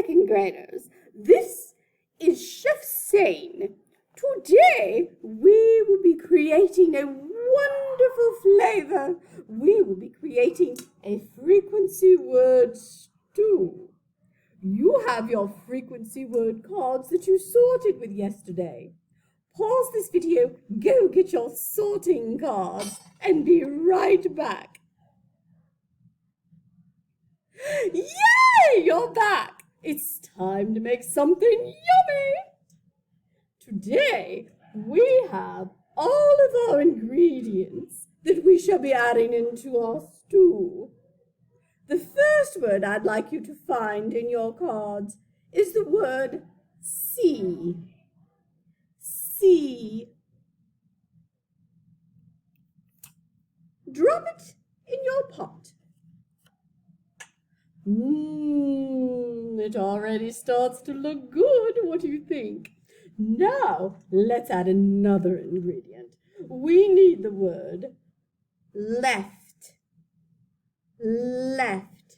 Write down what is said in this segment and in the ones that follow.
second graders. This is Chef Sane. Today we will be creating a wonderful flavor. We will be creating a frequency word stew. You have your frequency word cards that you sorted with yesterday. Pause this video, go get your sorting cards, and be right back. Yay! You're back! It's time to make something yummy! Today, we have all of our ingredients that we shall be adding into our stew. The first word I'd like you to find in your cards is the word see. See. Drop it in your pot. It already starts to look good. What do you think? Now, let's add another ingredient. We need the word left. Left.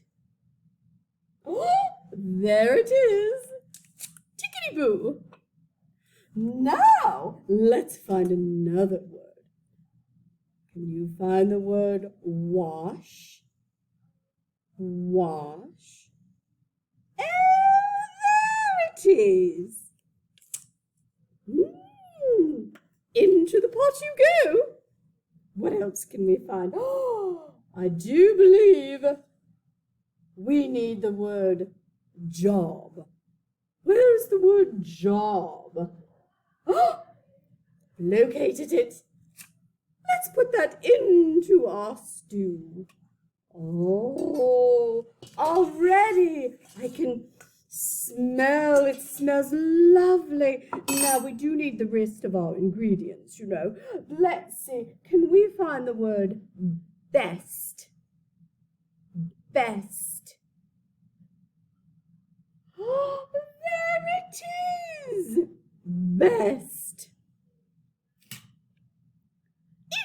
Oh, there it is. Tickety-boo. Now, let's find another word. Can you find the word wash? Wash. Oh, there it is. Into the pot you go. What else can we find? Oh, I do believe we need the word job. Where's the word job? Oh, located it. Let's put that into our stew. Oh, already I can smell. It smells lovely. Now, we do need the rest of our ingredients, you know. Let's see. Can we find the word best? Best. Oh, there it is. Best.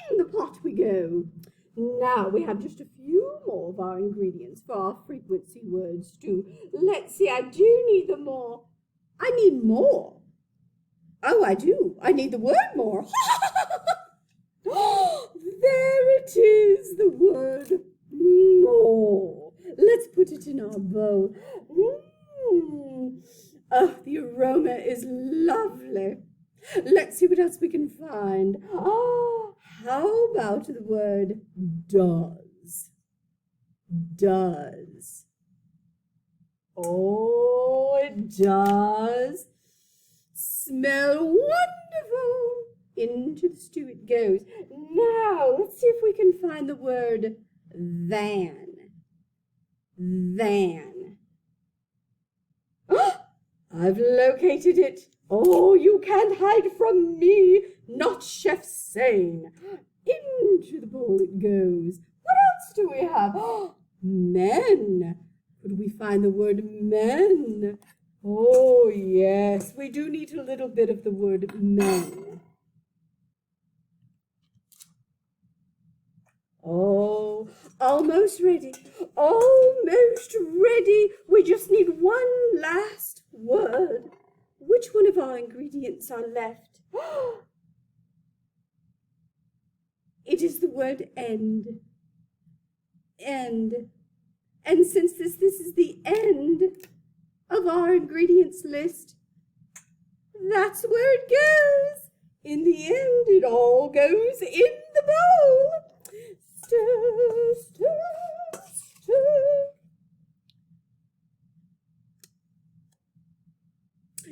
In the pot we go. Now we have just a few more of our ingredients for our frequency word stew. Let's see, I do need them more. I need more. Oh, I do. I need the word more. Oh, there it is, the word more. Let's put it in our bowl. Oh, the aroma is lovely. Let's see what else we can find. Oh, how about the word does? Does. Oh, it does smell wonderful. Into the stew it goes. Now, let's see if we can find the word than. Than. Oh, I've located it. Oh, you can't hide from me, not Chef Sane. Into the bowl it goes. What else do we have? Oh, men. Could we find the word men? Oh, yes, we do need a little bit of the word men. Oh, almost ready. Almost ready. We just need one last word. Which one of our ingredients are left? It is the word end. End. And since this is the end of our ingredients list, that's where it goes. In the end, it all goes in the bowl. Stir, stir, stir.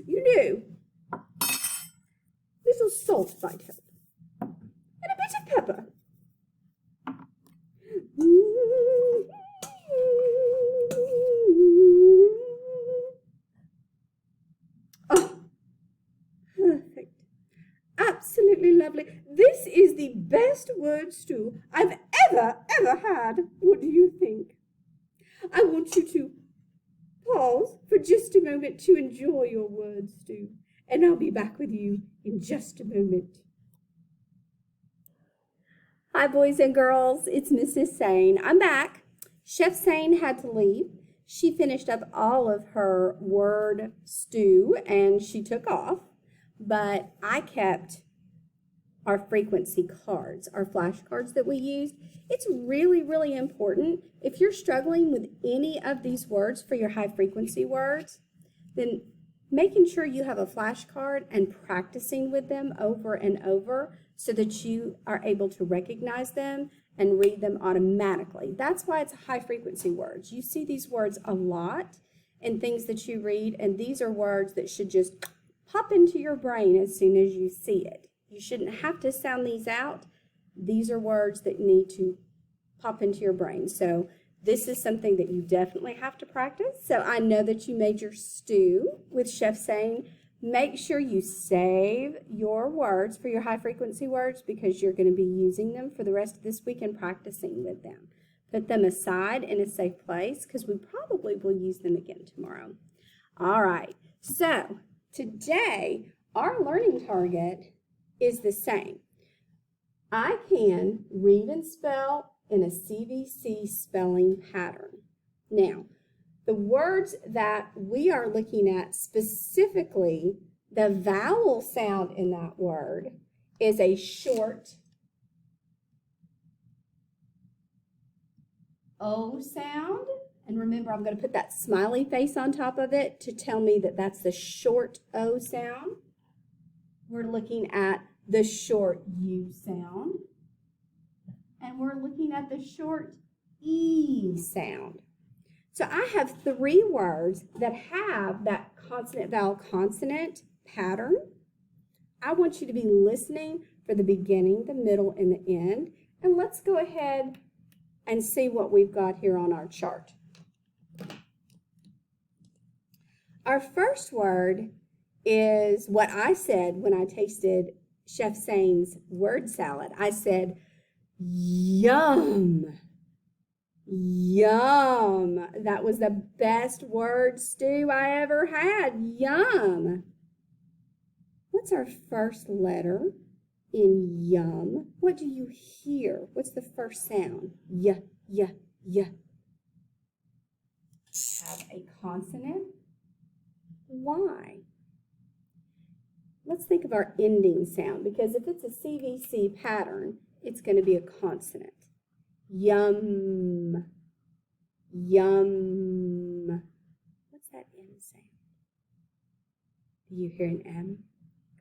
You know, little salt might help. And a bit of pepper. Oh, perfect. Absolutely lovely. This is the best word stew I've ever had. What do you think? I want you to pause for just a moment to enjoy your word stew, and I'll be back with you in just a moment. Hi, boys and girls. It's Mrs. Sane. I'm back. Chef Sane had to leave. She finished up all of her word stew and she took off, but I kept our frequency cards, our flashcards that we used. It's really, really important. If you're struggling with any of these words for your high frequency words, then making sure you have a flashcard and practicing with them over and over so that you are able to recognize them and read them automatically. That's why it's high frequency words. You see these words a lot in things that you read, and these are words that should just pop into your brain as soon as you see it. You shouldn't have to sound these out. These are words that need to pop into your brain. So this is something that you definitely have to practice. So I know that you made your stew with Chef Sane. Make sure you save your words for your high frequency words because you're going to be using them for the rest of this week and practicing with them. Put them aside in a safe place because we probably will use them again tomorrow. All right, so today our learning target is the same. I can read and spell in a CVC spelling pattern. Now, the words that we are looking at specifically, the vowel sound in that word is a short O sound. And remember, I'm going to put that smiley face on top of it to tell me that that's the short O sound. We're looking at the short U sound. And we're looking at the short E sound. So I have 3 words that have that consonant vowel consonant pattern. I want you to be listening for the beginning, the middle, and the end. And let's go ahead and see what we've got here on our chart. Our first word is what I said when I tasted Chef Sane's word salad. I said, yum. Yum. That was the best word stew I ever had. Yum. What's our first letter in yum? What do you hear? What's the first sound? Y, y, y. Have a consonant. Why? Let's think of our ending sound, because if it's a CVC pattern, it's going to be a consonant. Yum. Yum. What's that M sound? Do you hear an M?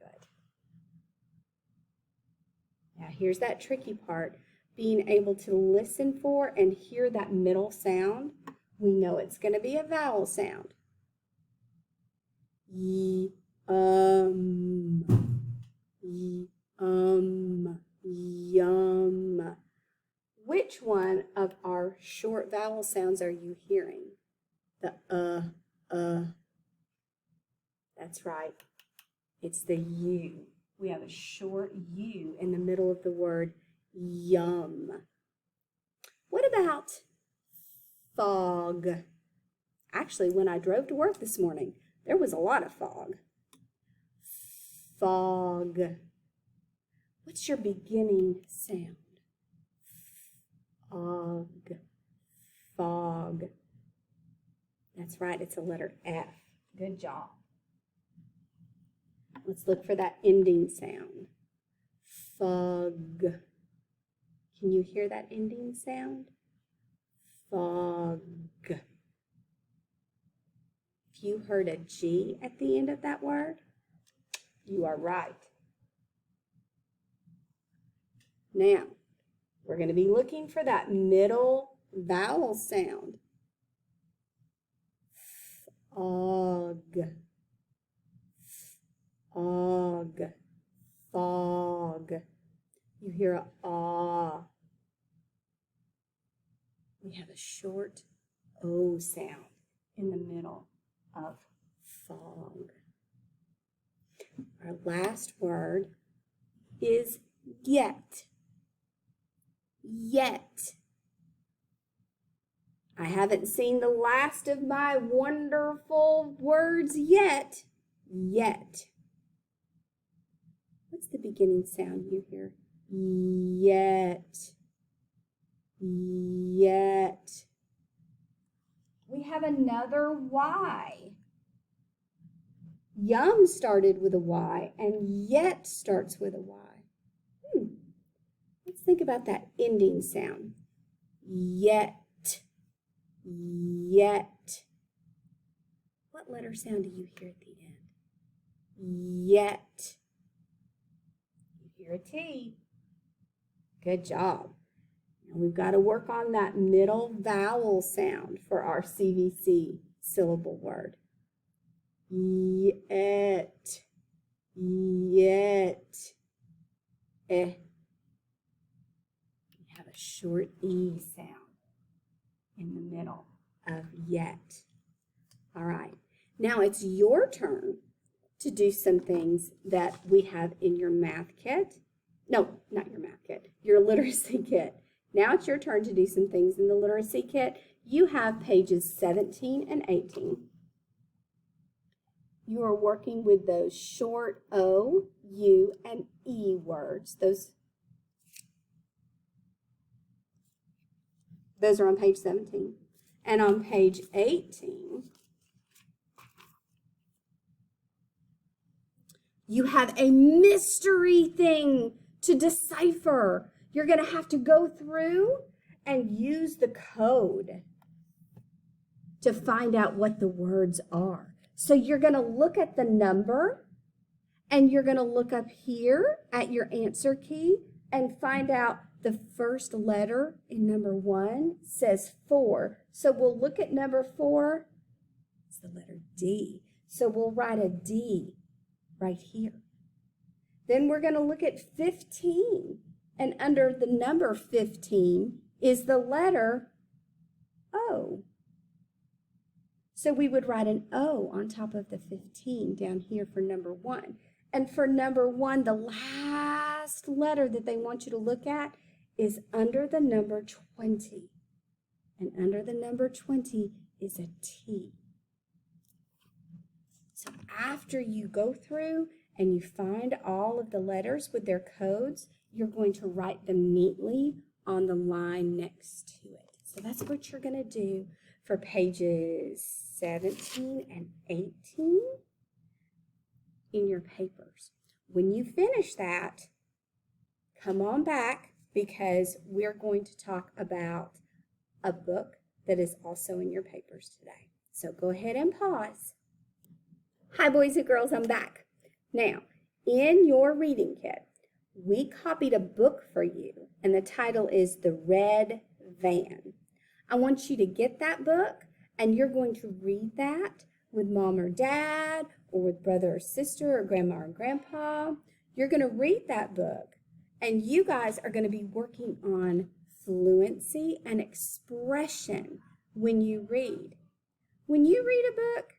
Good. Now here's that tricky part. Being able to listen for and hear that middle sound. We know it's going to be a vowel sound. Yum. Yum. Which one of our short vowel sounds are you hearing? The That's right. It's the U. We have a short U in the middle of the word yum. What about fog? Actually, when I drove to work this morning, there was a lot of fog. Fog. What's your beginning sound? Fog. Fog. That's right, it's a letter F. Good job. Let's look for that ending sound. Fog. Can you hear that ending sound? Fog. If you heard a G at the end of that word, you are right. Now, we're going to be looking for that middle vowel sound. Fog. Fog. Fog. You hear a ah. We have a short O sound in the middle of fog. Our last word is yet. Yet. I haven't seen the last of my wonderful words yet. Yet. What's the beginning sound you hear? Yet. Yet. We have another Y. Yum started with a Y, and yet starts with a Y. Let's think about that ending sound. Yet. Yet. What letter sound do you hear at the end? Yet. You hear a T. Good job. Now we've got to work on that middle vowel sound for our CVC syllable word. Yet. Yet. Eh. We have a short E sound in the middle of yet. All right. Now it's your turn to do some things that we have in your math kit. No, not your math kit, your literacy kit. Now it's your turn to do some things in the literacy kit. You have pages 17 and 18. You are working with those short O, U, and E words. Those are on page 17. And on page 18, you have a mystery thing to decipher. You're going to have to go through and use the code to find out what the words are. So you're going to look at the number, and you're going to look up here at your answer key and find out the first letter in number 1 says 4. So we'll look at number 4. It's the letter D. So we'll write a D right here. Then we're going to look at 15. And under the number 15 is the letter O. So we would write an O on top of the 15 down here for number 1. And for number 1, the last letter that they want you to look at is under the number 20. And under the number 20 is a T. So after you go through and you find all of the letters with their codes, you're going to write them neatly on the line next to it. So that's what you're going to do for pages 17 and 18 in your papers. When you finish that, come on back, because we're going to talk about a book that is also in your papers today. So go ahead and pause. Hi, boys and girls, I'm back. Now, in your reading kit, we copied a book for you, and the title is The Red Van. I want you to get that book, and you're going to read that with mom or dad, or with brother or sister, or grandma or grandpa. You're going to read that book, and you guys are going to be working on fluency and expression when you read. When you read a book,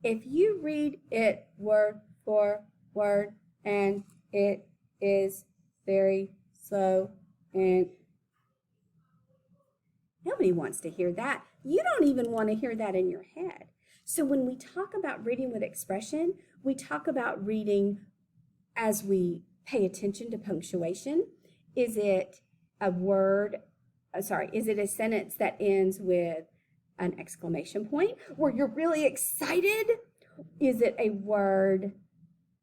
if you read it word for word and it is very slow, and nobody wants to hear that. You don't even want to hear that in your head. So when we talk about reading with expression, we talk about reading as we pay attention to punctuation. Is it a sentence that ends with an exclamation point where you're really excited? Is it a word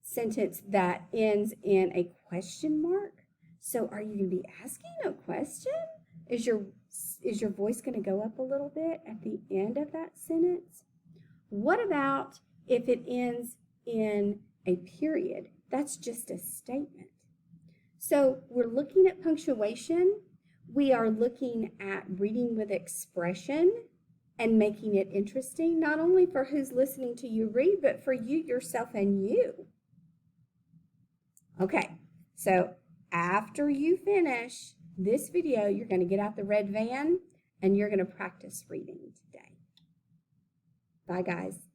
sentence that ends in a question mark? So are you going to be asking a question? Is your voice going to go up a little bit at the end of that sentence? What about if it ends in a period? That's just a statement. So we're looking at punctuation. We are looking at reading with expression and making it interesting, not only for who's listening to you read, but for you yourself and you. Okay, so after you finish this video, you're going to get out the red van and you're going to practice reading today. Bye, guys.